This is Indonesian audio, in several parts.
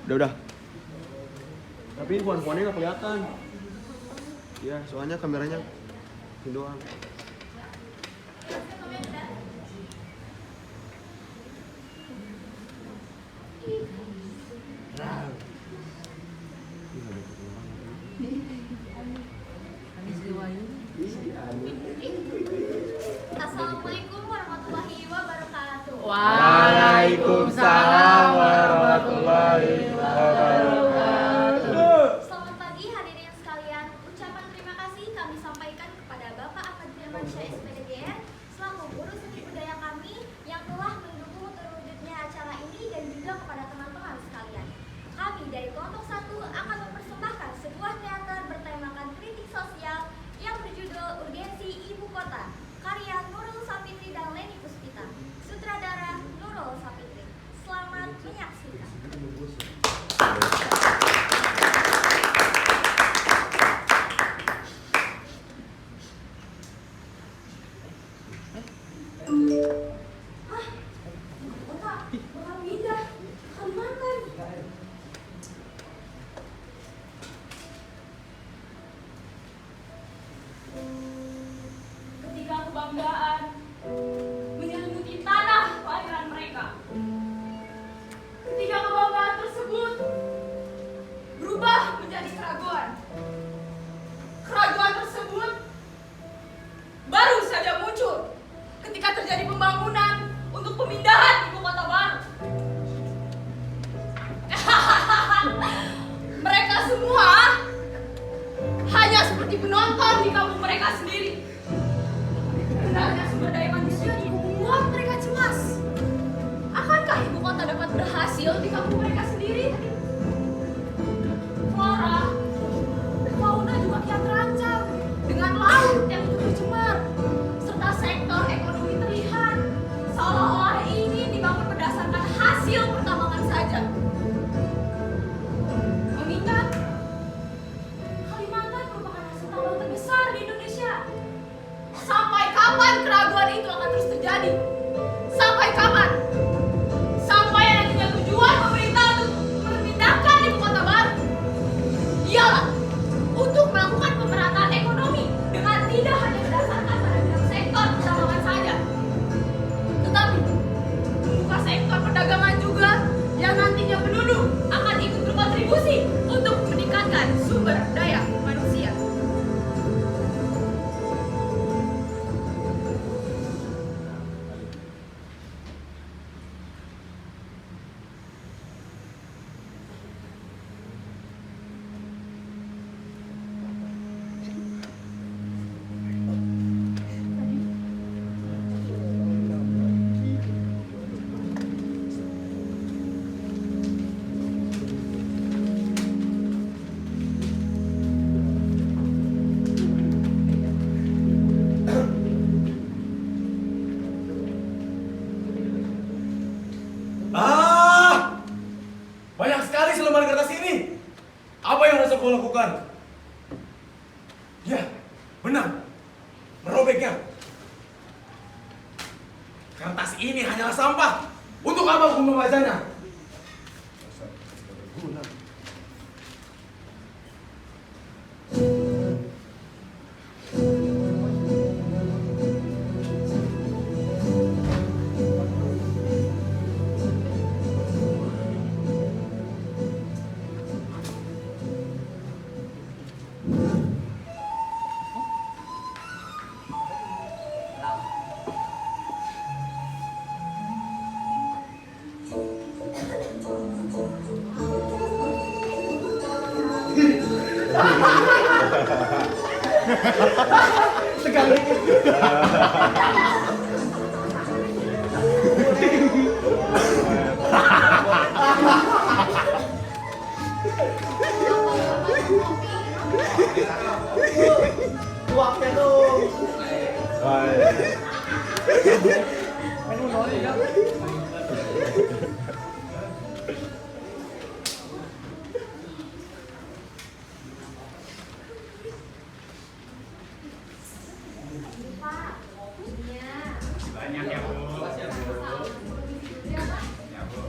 Udah. Tapi pohon-pohonnya nggak kelihatan. Ya, soalnya kameranya ini doang. Assalamualaikum warahmatullahi wabarakatuh. Waalaikumsalam warahmatullahi wabarakatuh. Selamat pagi hadirin sekalian. Ucapan terima kasih kami sampaikan kepada Bapak Ahmad Firmansyah SPDGN selaku guru seni budaya kami yang telah mendukung terwujudnya acara ini dan juga kepada teman-teman sekalian. Kami dari kelompok 1 akan mempersembahkan sebuah teater bertemakan kritik sosial yang berjudul Urgensi Ibu Kota, karya Nurul Sapitri dan Leni Puspita, sutradara Nurul Sapitri. Selamat menyaksikan. Bapak pindah Kalimantan. Ketika kebanggaan menyelimuti tanah kelahiran mereka, ketika kebanggaan tersebut berubah menjadi keraguan, keraguan tersebut baru saja muncul ketika terjadi pembangunan untuk pemindahan ibu kota baru. Mereka semua hanya seperti penonton di kampung mereka sendiri. Rendahnya sumber daya manusia juga membuat mereka cemas. Akankah ibu kota dapat berhasil di kampung mereka sendiri? Flora, fauna juga kian terancam dengan laut yang tercemar, serta sektor ekonomi terlihat seolah-olah ini dibangun berdasarkan hasil pertambangan saja. Mengingat Kalimantan merupakan hasil tambang terbesar di Indonesia. Sampai kapan keraguan itu akan terus terjadi? Sampai kapan? Sampai nantinya tujuan pemerintah untuk memindahkan ibu kota baru ialah untuk melakukan pemerataan ekonomi dengan tidak hanya berdasarkan pada bidang sektor pertambangan saja, tetapi membuka sektor perdagangan juga yang nantinya penduduk akan ikut berkontribusi untuk meningkatkan sumber daya manusia. Banyak sekali selembar kertas ini. Apa yang harus aku lakukan? Ya, benar. Merobeknya. Kertas ini hanyalah sampah. Untuk apa aku membacanya? Sekali. Tuaknya dong. Aduh, nolnya ya. Banyak ya, Bu. Ya, Bu.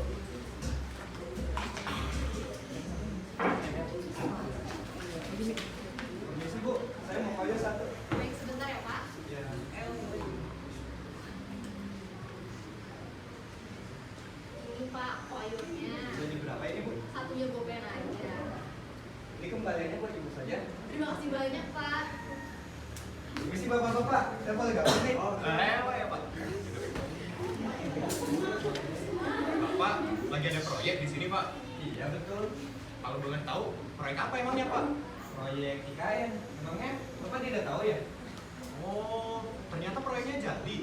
kembaliannya buat ibu saja. Terima kasih banyak, Pak. Misi bapak-bapak, saya boleh gabung nih. Oh, ya Pak. Bapak lagi ada proyek di sini Pak. Iya betul. Kalau boleh tahu proyek apa emangnya Pak? Proyek IKN. Memangnya bapak tidak tahu ya? Oh, ternyata proyeknya jadi.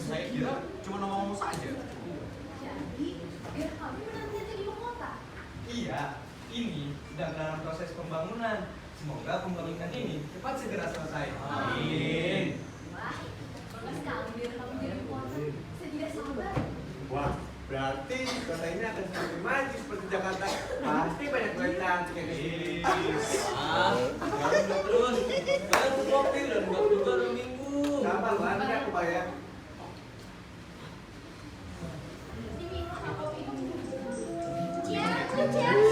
Saya kira cuma ngomong-ngomong saja. Jadi, biar kamu nanti jadi ibu kota. Iya, ini sedang dalam proses pembangunan. Semoga pembangunan ini cepat segera selesai. Amin. Wah, bagus sekali biar kamu jadi ibu kota. Saya tidak sabar. Wah, berarti kota ini akan semakin maju seperti Jakarta. Pasti banyak proyek cantik yang di sini. Jangan terus. Kalian tuh kopi udah nggak juga 2 minggu. Sabar banget aku bayar. Diminum sama kopi. Cheers, cheers.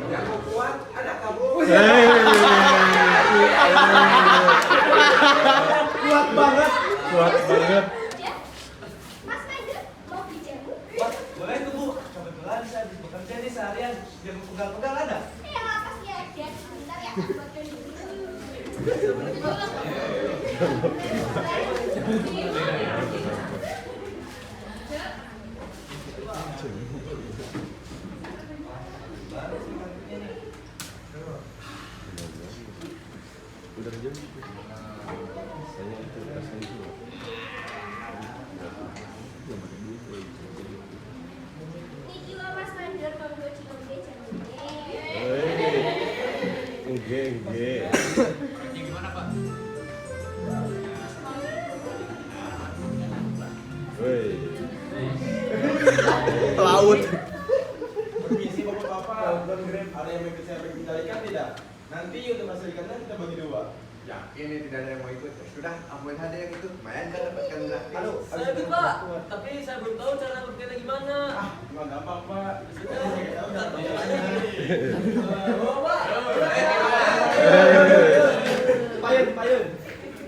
Yang mau kuat ada kamu. Kuat banget. Mas Mager, mau beli jamu? Wah, boleh tuh Bu. Kebetulan saya habis bekerja nih seharian. Jamu pegal-pegal ada? Apa sih ada? Sebentar ya, aku buatkan dulu. Baru sih kantinnya nih. Udah jam. Saya itu kasih itu. Niki lo Mas Mager, monggo cikonde jamunya. Enggak. Proyeknya gimana Pak? Woi. Laut. Permisi bapak-bapak. Ada yang mau ikut saya pencarikan tidak? Nanti untuk hasil ikannya kita bagi 2. Yakin ini tidak ada yang mau ikut? Sudah, amuin saja yang itu. Lumayan kan dapatkan gratis. Aduh, Saya ikut Pak, tapi saya belum tahu cara berpikirnya gimana. Cuma gampang pak. Payun.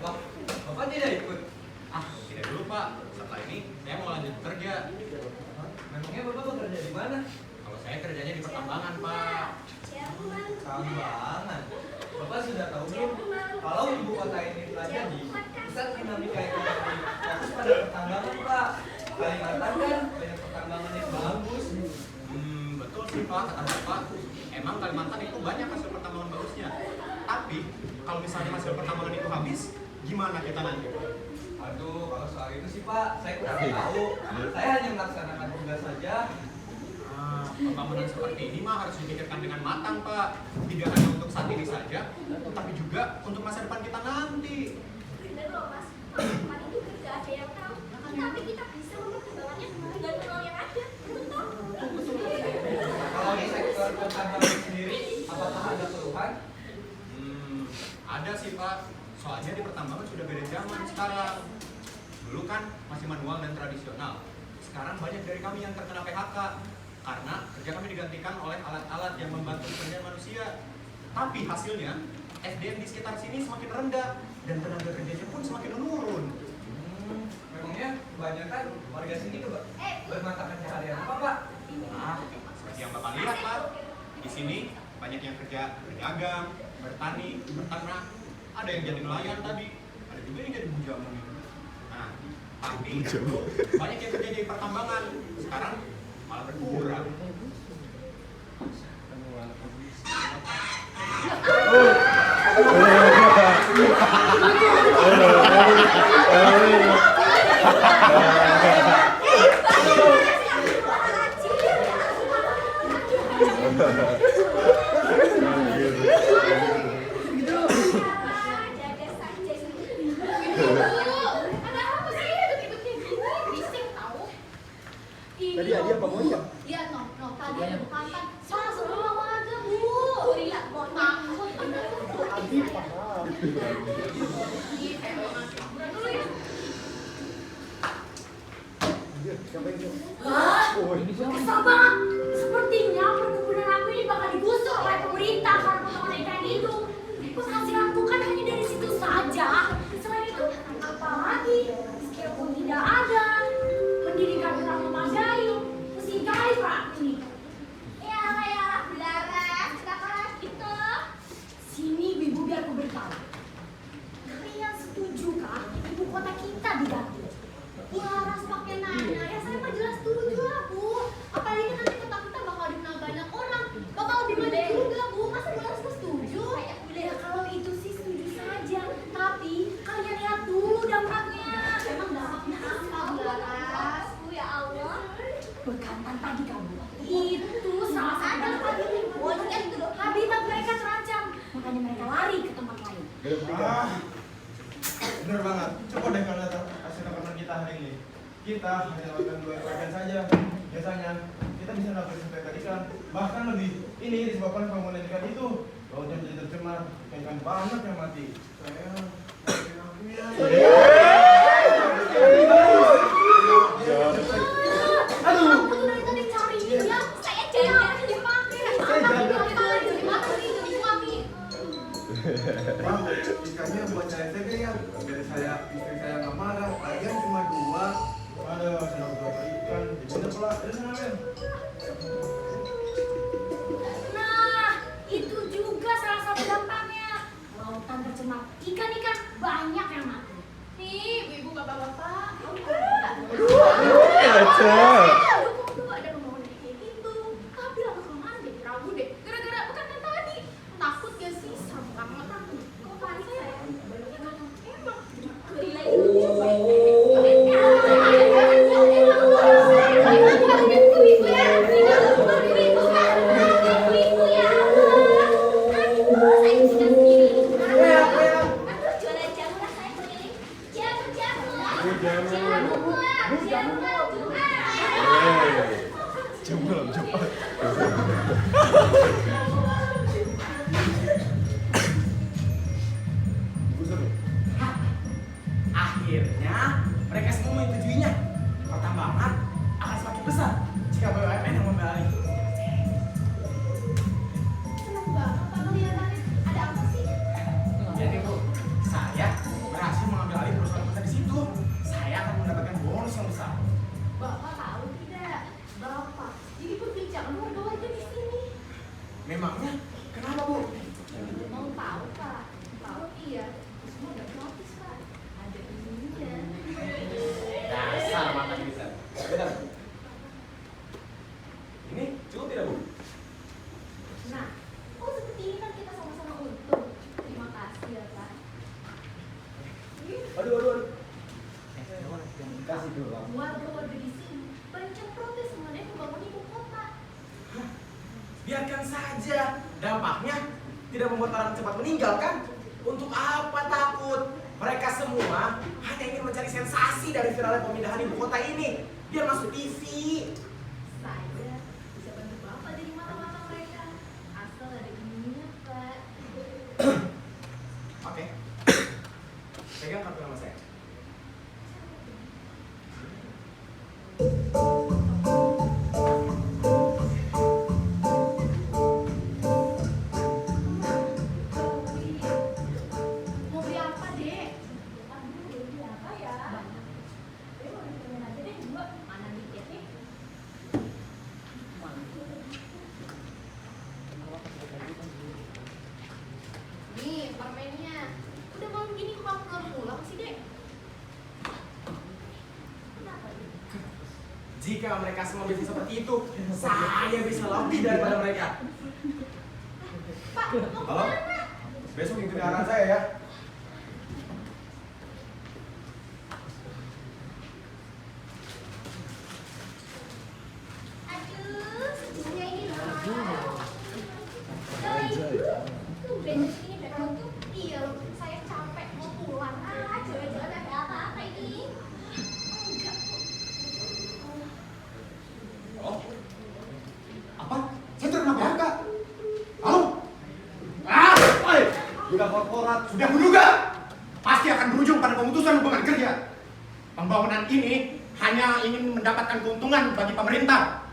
Wah, bapak tidak ikut. Tidak dulu Pak. Setelah ini saya mau lanjut bekerja. Memangnya bapak bekerja di mana? Kalau saya kerjanya di pertambangan Pak. Jamu, Bang. Tambangan. Bapak sudah tahu belum? Kalau ibu kota ini telah jadi, pusat dinamika ekonomi fokus pada pertambangan Pak. Kalimantan kan banyak pertambangan yang bagus. Betul sih Pak, kata Bapak. Emang Kalimantan itu banyak hasil pertambangan bagusnya. Tapi kalau misalnya hasil pertambangan itu habis, gimana kita nanti? Aduh, kalau soal itu sih Pak, saya kurang tahu. Saya hanya melaksanakan tugas saja. Pembangunan seperti ini mah harus dipikirkan dengan matang Pak. Tidak hanya untuk saat ini saja, tapi juga untuk masa depan kita nanti. Bener loh Mas, teman itu gak ada yang tahu. Tapi kita bisa mempertimbangkannya dengan nol yang ada. Betul toh? Kalau di sektor pertambangan sendiri, apakah ada keluhan? Ada sih Pak. Soalnya di pertambangan sudah beda zaman sekarang. Dulu kan masih manual dan tradisional. Sekarang banyak dari kami yang terkena PHK karena kerja kami digantikan oleh alat-alat yang membantu pekerjaan manusia. Tapi hasilnya SDM di sekitar sini semakin rendah dan tenaga kerjanya pun semakin menurun. Memangnya kebanyakan warga sini bermata pencaharian apa Pak? Nah, seperti yang Bapak lihat Pak, di sini banyak yang kerja berdagang, bertani, berternak, ada yang jadi nelayan tadi, ada juga yang jadi bujamu. Nah, tapi banyak yang kerja di pertambangan, sekarang malah berkurang. Jaga saja sendiri. Ada apa sih ribut-ribut kayak gini? Berisik tahu. Tadi Adi apa Moya? Iya, no, tadi ada bukantan. Sama semua warga, Bu. Lihat, mau takut. Adi paham. Dulu ya. Siapa ini? Hah? Oh, ini siapa? Kesel banget. Sepertinya perkebunan aku ini bakal digusur oleh pemerintah karena potongan ikan itu. Penghasilanku kan hanya Grab 3. Bener banget. Coba deh kalau lihat hasil rekaman kita hari ini. Kita hanya melakukan 2 bagian saja. Biasanya kita bisa melakukan sampai ikan, bahkan lebih. Ini disebabkan pembangunan ikan itu lautnya menjadi tercemar, ikan banyak yang mati. Aduh, aku tuh dari tadi cariin ya. Saya jangan dipakai. Dari mana nih jadi suami? Bang, ikannya buat saya saja ya. Biar saya istri saya nggak marah. Lagian cuma 2. Aduh, sudah 2 ikan. Gimana pula? Ada sana Ben. Nah, itu juga salah satu dampaknya. Lautan tercemar, ikan-ikan banyak yang mati. Nih, ibu bapak-bapak. Ada pembangunan kayak gitu. Tapi lama kelamaan jadi ragu deh. Gara-gara bukan kan tadi. Takut gak sih? Serem banget aku. Kok panik saya? Emang. Gila itu. Akhirnya mereka semua menyetujuinya. Pertambangan akan semakin besar jika BUMN yang mengambil alih. Senang banget Pak kelihatannya. Ada apa sih? Jadi Bu, saya berhasil mengambil alih perusahaan besar di situ. Saya akan mendapatkan bonus yang besar. Bapak tahu tidak? Bapak jadi perbincangan warga warga di sini. Memangnya kenapa Bu? Mau tahu Pak? Tahu iya. Semua udah notice Pak. Ada ininya. Dasar mata bisa. Benar. Ini cukup tidak Bu? Nah, oh seperti ini kan kita sama-sama untung. Terima kasih ya Pak. Aduh. Kasih dulu, Bang. Warga-warga di sini banyak yang protes mengenai pembangunan ibu kota. Biarkan saja. Dampaknya tidak membuat orang cepat meninggal kan? Untuk apa takut? Mereka semua hanya ingin mencari sensasi dari viralnya pemindahan ibu kota ini. Biar masuk TV. Saya bisa bantu Bapak dari mata-mata mereka. Asal ada ininya Pak. Oke. Pegang kartu nama saya. Mau beli apa Dek? Aduh, beli apa ya? Banyak. Mau nanya aja deh dua. Mana duitnya nih? Nih permennya. Udah malam gini kok kamu belum pulang sih Dek? Kenapa Dek? Jika mereka semua bisa seperti itu, saya bisa lebih daripada mereka. Pak, mau Halo? kemana? Besok ikuti arahan saya ya. Aduh, sejujurnya ini loh. Tuh bensin ini datang tuh. Iya loh, saya capek mau pulang. Jangan-jangan ada apa-apa ini. Enggak kok. Oh? Apa? Saya terkena PHK. Halo? Ah, oi! Budak korporat sudah menduga. Pasti akan berujung pada pemutusan hubungan kerja. Pembangunan ini hanya ingin mendapatkan keuntungan bagi pemerintah.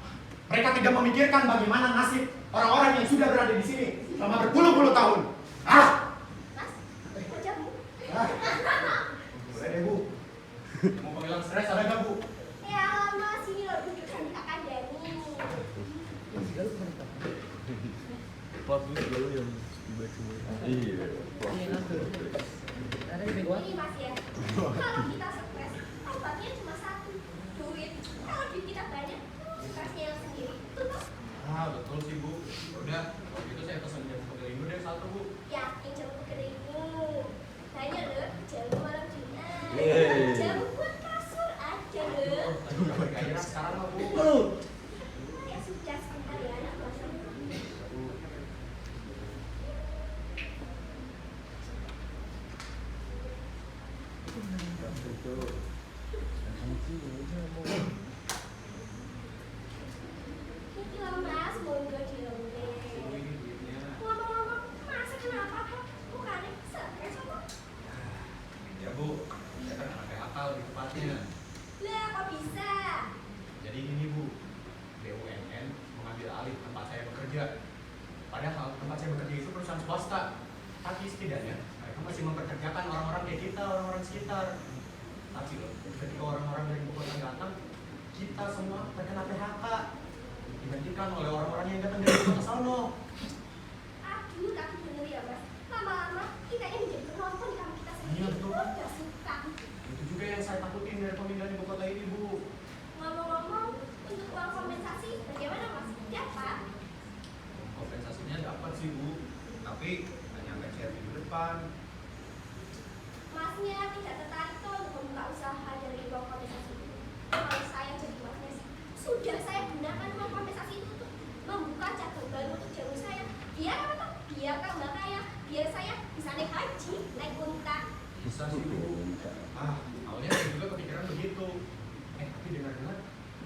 Mereka tidak memikirkan bagaimana nasib orang-orang yang sudah berada di sini selama berpuluh-puluh tahun. Ah! Mas, kerjamu. Ah. Boleh deh, Bu. Mau panggilan stres ada nggak, Bu? Ya lama sini loh tunjukkan di akademi. Ini Mas ya. Kalau kita stres, obatnya cuma satu, duit. Kalau duit kita banyak, stresnya yang sendiri. Betul Mas? Ah, betul sih, Bu. Udah, kalau gitu saya pesan jamu pegering deh satu, Bu. Yakin jamu keringmu. Tanya loh, jamu malam Jumat. Yeay. Jamu buat kasur aja loh. Udah bergairah sekarang mah, Bu. Ya sudah sebentar ya, anak kelas Ini loh mas, monggo dilombe. Ngomong-ngomong, masa kenapa kan? Bukannya stres apa? Ya Bu, saya kan anak PHK lebih tepatnya. Lah kok bisa? Jadi gini Bu, BUMN mengambil alih tempat saya bekerja. Padahal tempat saya bekerja itu perusahaan swasta. Tapi setidaknya mereka masih mempekerjakan orang-orang kayak kita, orang-orang sekitar. Tapi loh, ketika orang-orang dari ibu kota datang, kita semua terkena PHK. Digantikan oleh orang-orang yang datang dari kota sono. Aduh, tapi bener ya mas. Lama-lama kita ini menjadi penonton di kampung kita sendiri. Iya, betul, Pak. Gak suka. Itu juga yang saya takutin dari pemindahan ibu kota ini Bu. Ngomong-ngomong, untuk uang kompensasi bagaimana mas? Dapat? Kompensasinya dapat sih Bu, tapi hanya sampai share minggu depan. Masnya tidak tertarik tuh untuk membuka usaha dari uang kompensasi itu. Kalau saya jadi masnya sih, sudah saya gunakan uang kompensasi itu untuk membuka cabang baru untuk jamu saya. Biar apa tuh? Biar tambah kaya. Biar saya bisa naik haji, naik unta. Bisa sih Bu. Awalnya saya juga kepikiran begitu. Tapi dengar-dengar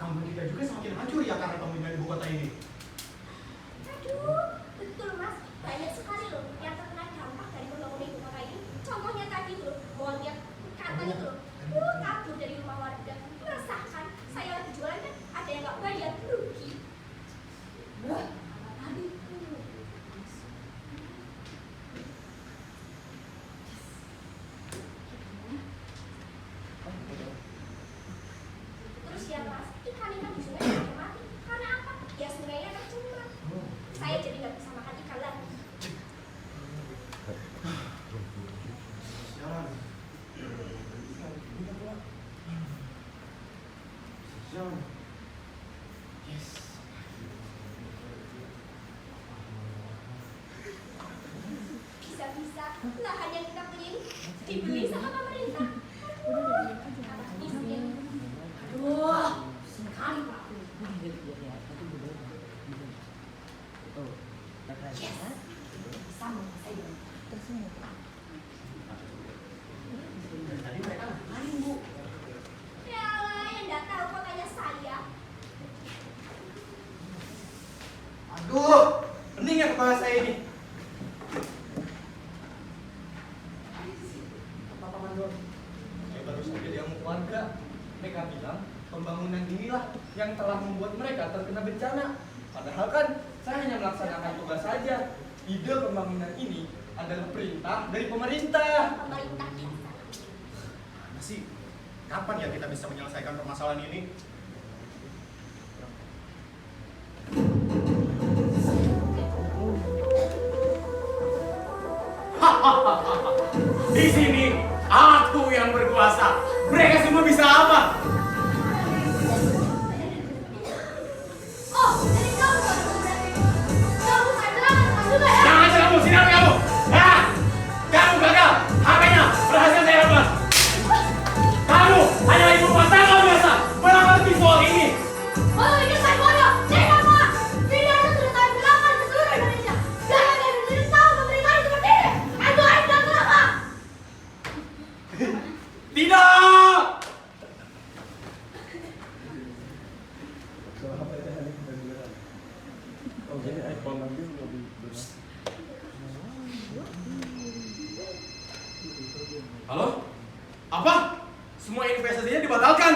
kampung kita juga semakin hancur ya karena pemindahan ibu kota ini. Aduh, betul mas. Banyak sekali loh yang terkena dampak dari pembangunan ibu kota ini. Contohnya tadi tuh, mohon lihat kata itu loh. Kabur dari rumah warga. Meresahkan. Saya lagi jualan kan, ada yang nggak bayar, rugi. Wah, tadi tuh. Terus ya mas, ikan-ikan di sungai juga mati. Karena apa? Ya sungainya tercemar. Saya jadi nggak bisa makan ikan lagi. Jalan. Jalan. Yes. Bisa-bisa lahan yang kita punya ini dibeli sama pemerintah. Aduh, apa miskin. Aduh, sekali pak. Yes, bisa menguasai ini. Dari tadi mereka ngapain Bu? Ya lah, yang nggak tahu kotanya saya. Aduh, pening ya kepala saya ini. Pak Mandor, saya baru saja diamuk warga. Mereka bilang pembangunan inilah yang telah membuat mereka terkena bencana. Padahal kan saya hanya melaksanakan tugas saja. Ide pembangunan ini adalah perintah dari pemerintah. Pemerintah kita. Masih kapan ya kita bisa menyelesaikan permasalahan ini? Di sini aku yang berkuasa. Mereka semua bisa apa? Oh, jadi kamu berarti. Kamu adalah juga ya? Jangan aja kamu, sini kamu. Kamu gagal. HP-nya berhasil saya lepas. Kamu hanya ibu rumah tangga biasa. Mana ngerti soal ini? Oh, ini saya bodoh. Tidak pak. Video itu sudah saya bilangkan ke seluruh Indonesia. Jangan ada yang tahu pemerintah ini seperti ini. Itu aja kenapa? Tidak. Halo? Apa? Semua investasinya dibatalkan?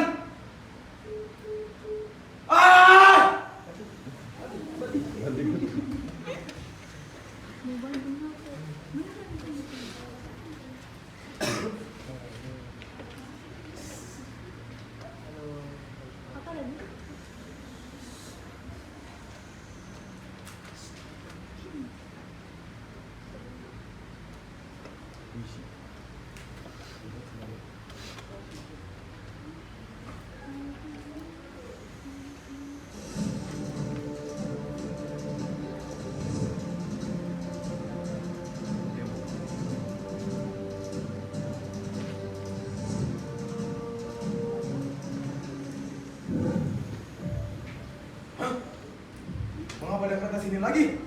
Mengapa ada kertas ini lagi?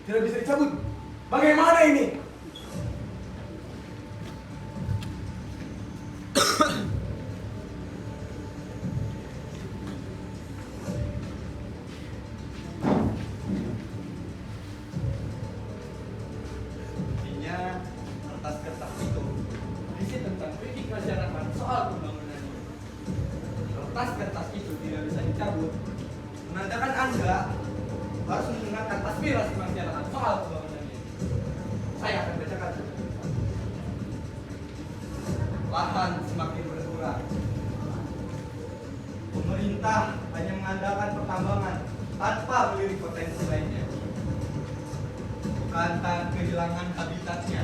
Tidak bisa dicabut. Bagaimana ini? hal pembangunannya. Saya akan bacakan. Lahan semakin berkurang. Pemerintah hanya mengandalkan pertambangan tanpa melirik potensi lainnya. Bukankah kehilangan habitatnya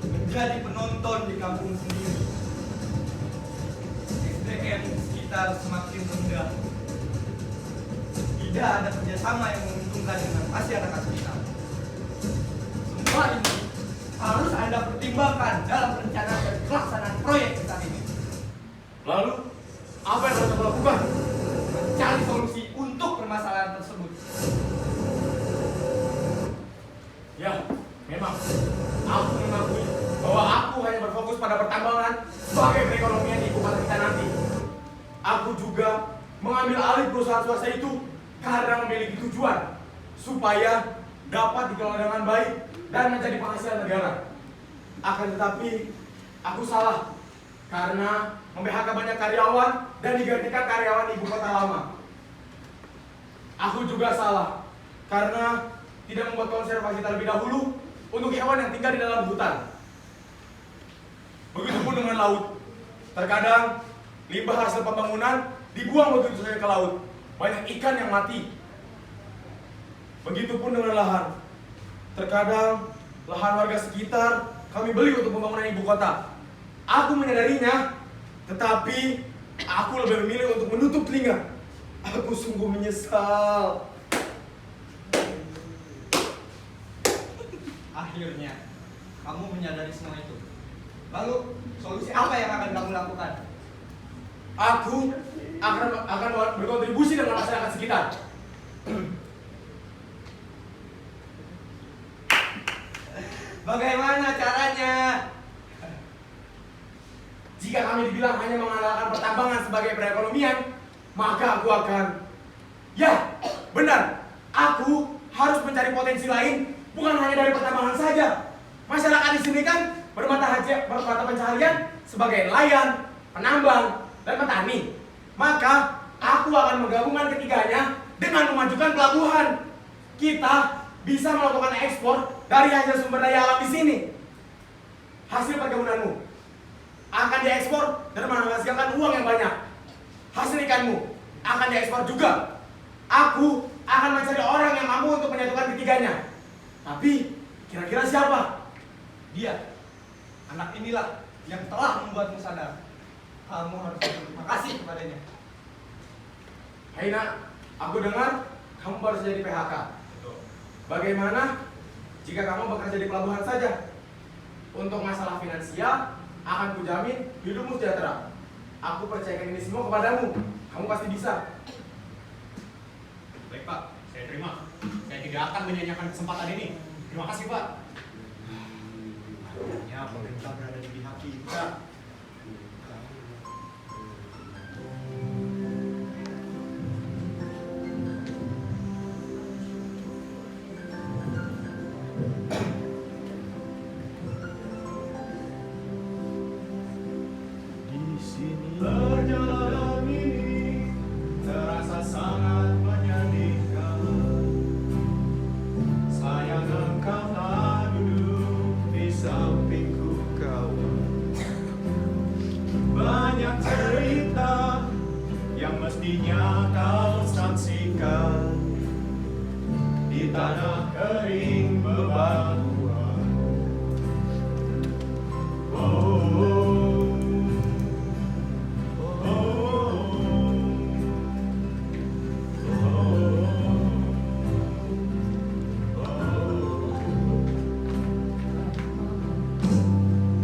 menjadi penonton di kampung sendiri? SDM sekitar semakin rendah. Tidak ada kerjasama yang menguntungkan dengan masyarakat sekitar. Semua ini harus Anda pertimbangkan dalam rencana dan pelaksanaan proyek besar ini. Lalu, apa yang harus aku lakukan? Mencari solusi untuk permasalahan tersebut. Ya, memang aku mengakui bahwa aku hanya berfokus pada pertambangan sebagai perekonomian ibu kota kita nanti. Aku juga mengambil alih perusahaan swasta itu karena memiliki tujuan supaya dapat dikelola dengan baik dan menjadi penghasilan negara. Akan tetapi, aku salah karena mem-PHK banyak karyawan dan digantikan karyawan ibu kota lama. Aku juga salah karena tidak membuat konservasi terlebih dahulu untuk hewan yang tinggal di dalam hutan. Begitupun dengan laut. Terkadang limbah hasil pembangunan dibuang begitu saja ke laut. Banyak ikan yang mati. Begitupun dengan lahan. Terkadang lahan warga sekitar kami beli untuk pembangunan ibu kota. Aku menyadarinya, tetapi aku lebih memilih untuk menutup telinga. Aku sungguh menyesal. Akhirnya, kamu menyadari semua itu. Lalu, solusi apa yang akan kamu lakukan? Aku akan berkontribusi dengan masyarakat sekitar. Bagaimana caranya? Jika kami dibilang hanya mengandalkan pertambangan sebagai perekonomian, maka aku akan... Ya, benar. Aku harus mencari potensi lain, bukan hanya dari pertambangan saja. Masyarakat di sini kan bermata pencaharian sebagai nelayan, penambang, dan petani. Maka aku akan menggabungkan ketiganya dengan memajukan pelabuhan. Kita bisa melakukan ekspor dari hasil sumber daya alam di sini. Hasil perkebunanmu akan diekspor dan menghasilkan uang yang banyak. Hasil ikanmu akan diekspor juga. Aku akan mencari orang yang mampu untuk menyatukan ketiganya. Tapi kira-kira siapa? Dia, anak inilah yang telah membuatmu sadar. Kamu harus berterima kasih kepadanya. Hai nak, aku dengar kamu baru saja di PHK. Bagaimana jika kamu bekerja di pelabuhan saja? Untuk masalah finansial, akan kujamin hidupmu sejahtera. Aku percayakan ini semua kepadamu. Kamu pasti bisa. Baik Pak, saya terima. Saya tidak akan menyanyiakan kesempatan ini. Terima kasih Pak. Akhirnya pemerintah berada di pihak kita. Perjalanan ini terasa sangat menyedihkan. Sayang engkau tak duduk di sampingku kawan. Banyak cerita yang mestinya kau saksikan di tanah kering bebatuan.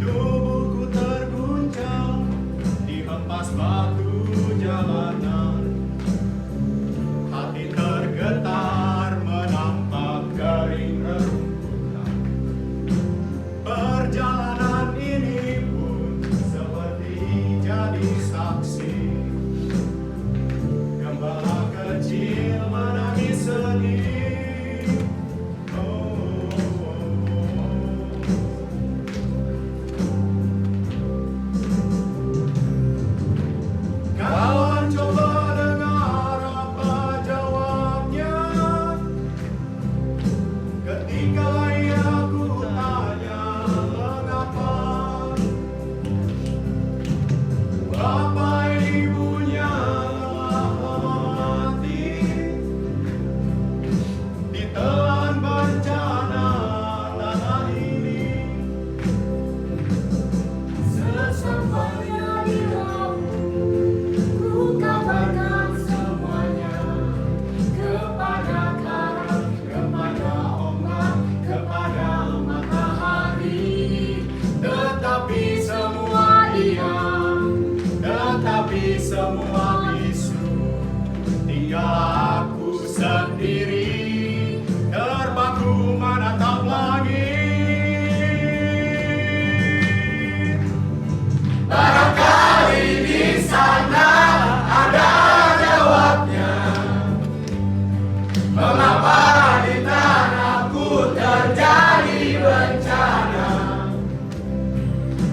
Tubuhku terguncang di hempas batu jalanan. Hati tergetar menampak kering rerumputan. Ketika ia kutanya mengapa bapak ibunya mati ditelan bencana tanah ini. Sesampainya di laut, ku kabarkan semuanya kepada karang, Kepada ombak, kepada matahari, tetapi semua diam, tetapi semua bisu. Tinggal aku sendiri, terpaku menatap langit. Barangkali di sana ada jawabnya. Mengapa di tanahku terjadi bencana?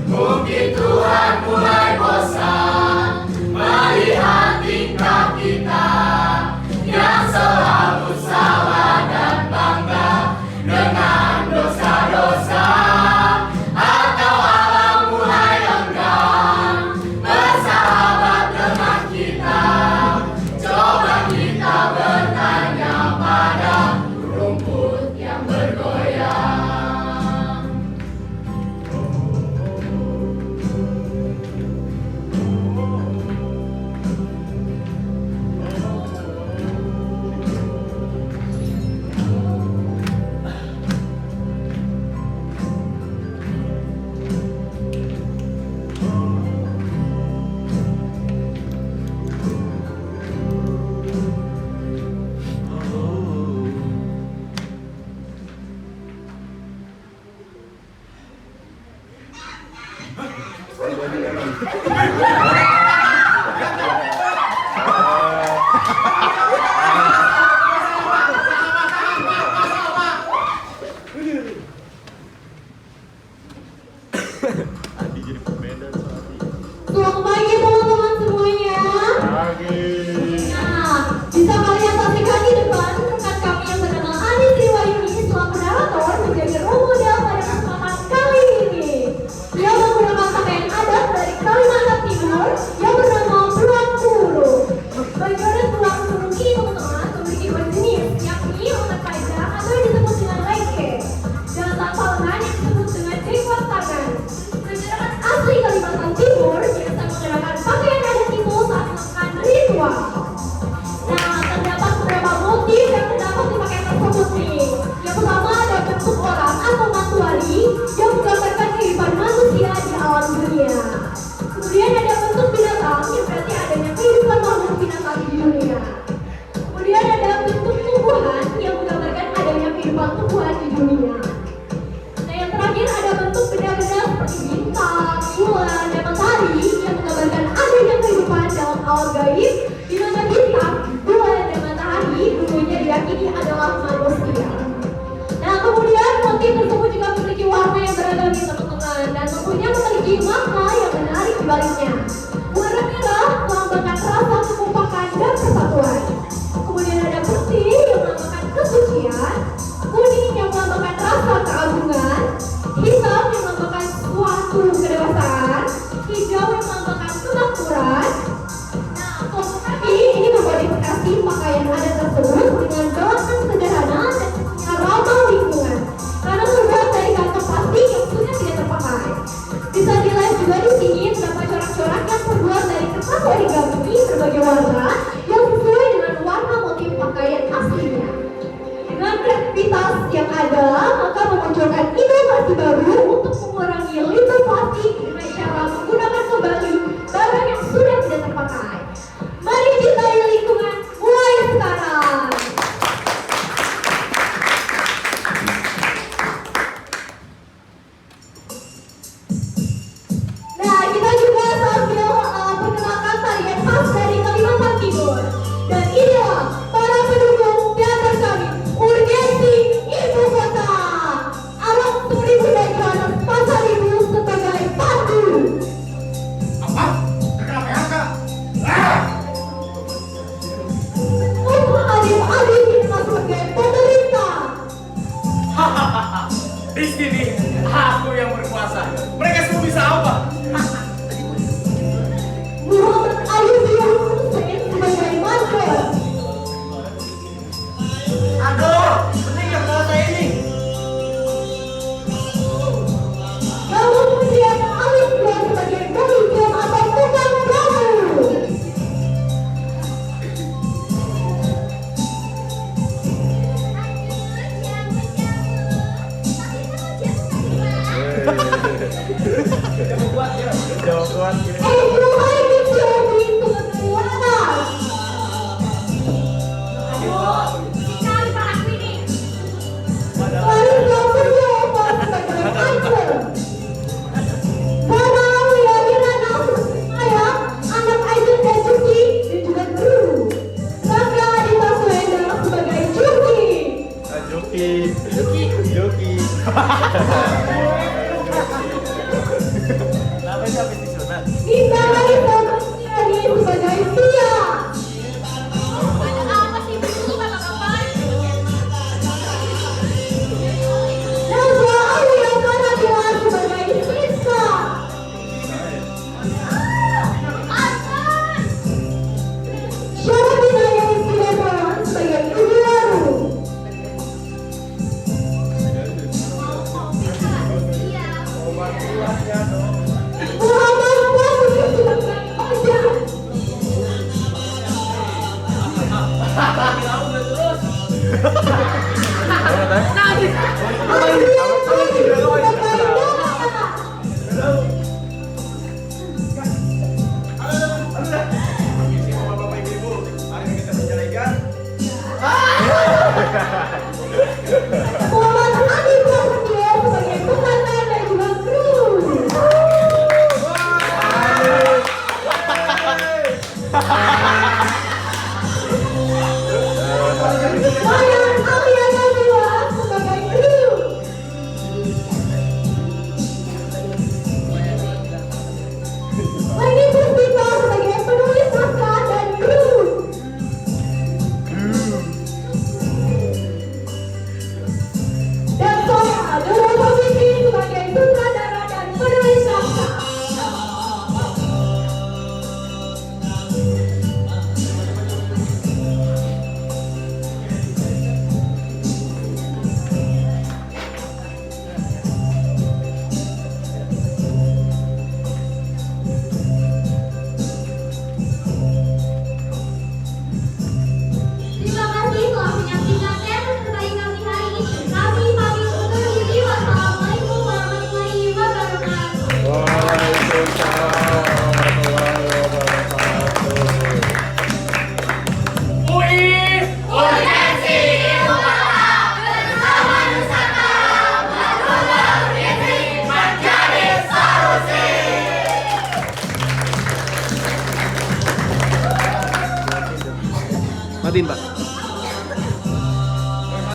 Mungkin Tuhan mulai bosan melihat tingkah kita yang selalu salah dan bangga dengan dosa-dosa. Atau alam mulai enggan bersahabat dengan kita. Coba kita bertanya pada rumput yang bergoyang. Selamat pagi teman-teman semuanya. Nah, bisa kalian saksikan di depan rekan kami yang bernama Ani Triwayuni selaku narator menjadi role model pada kesempatan kali ini. Dia menggunakan pakaian adat dari Kalimantan Timur yang bernama Beruang Puru. Baju adat Beruang Puru ini teman-teman memiliki dua jenis, yakni lengan panjang atau yang disebut dengan lengke dan tanpa lengan yang disebut dengan jenggot tangan. Masyarakat asli Kalimantan Timur biasa menggunakan pakaian adat itu saat melakukan ritual. Nah, terdapat beberapa motif yang terdapat di pakaian tersebut nih. Yang pertama ada bentuk orang atau matuari yang menggambarkan kehidupan manusia di alam dunia. Kemudian ada bentuk binatang yang berarti adanya kehidupan makhluk binatang di dunia. Kemudian ada bentuk tumbuhan yang menggambarkan adanya kehidupan tumbuhan di dunia. Nah, yang terakhir ada bentuk benda-benda seperti bintang, bulan, dan matahari yang menggambarkan adanya kehidupan dalam alam gaib, di mana bintang, bulan, dan matahari dulunya diyakini adalah manusia. Nah, kemudian motif tersebut juga memiliki warna yang beragam nih teman-teman, dan tentunya memiliki makna yang menarik di baliknya. Warna merah melambangkan rasa kekompakan dan persatuan. Kemudian ada putih yang melambangkan kesucian, kuning yang melambangkan rasa keagungan, hitam yang melambangkan suatu kedewasaan, hijau yang melambangkan kemakmuran. Nah, kelompok kami ini memodifikasi pakaian adat tersebut dengan bahan sederhana dan tentunya ramah lingkungan karena terbuat dari kantong plastik yang sudah tidak terpakai. Bisa dilihat juga di sini terdapat corak-corak yang terbuat dari kertas origami berbagai warna yang sesuai dengan warna motif pakaian aslinya. Dengan Di sini aku yang berkuasa. Mereka semua bisa apa? Muhammad Ayub yang Hussein sebagai marker. Aduh, mending yang kuasa ini. Lalu kemudian Alif yang sebagai pemimpin atau tukang perahu. Ibrahim Jobi sebagai waras. Sekali palaku ini. Farida Puryomo sebagai marker. Farawi Yadinana saya anak Aidil dan Juki dan juga guru. Rangga Adita Suhendra sebagai Juki. Joki. Dinda Marisa Marsiani sebagai Tia. Ada apa sih itu bapak-bapak? Nazwa Aulia Manadila sebagai Sisa. Asan. Syarabina yang istimewa sebagai Ibu Baru. Muhammad Fahmi sebagai Oja. Kamu udah terus. Adrian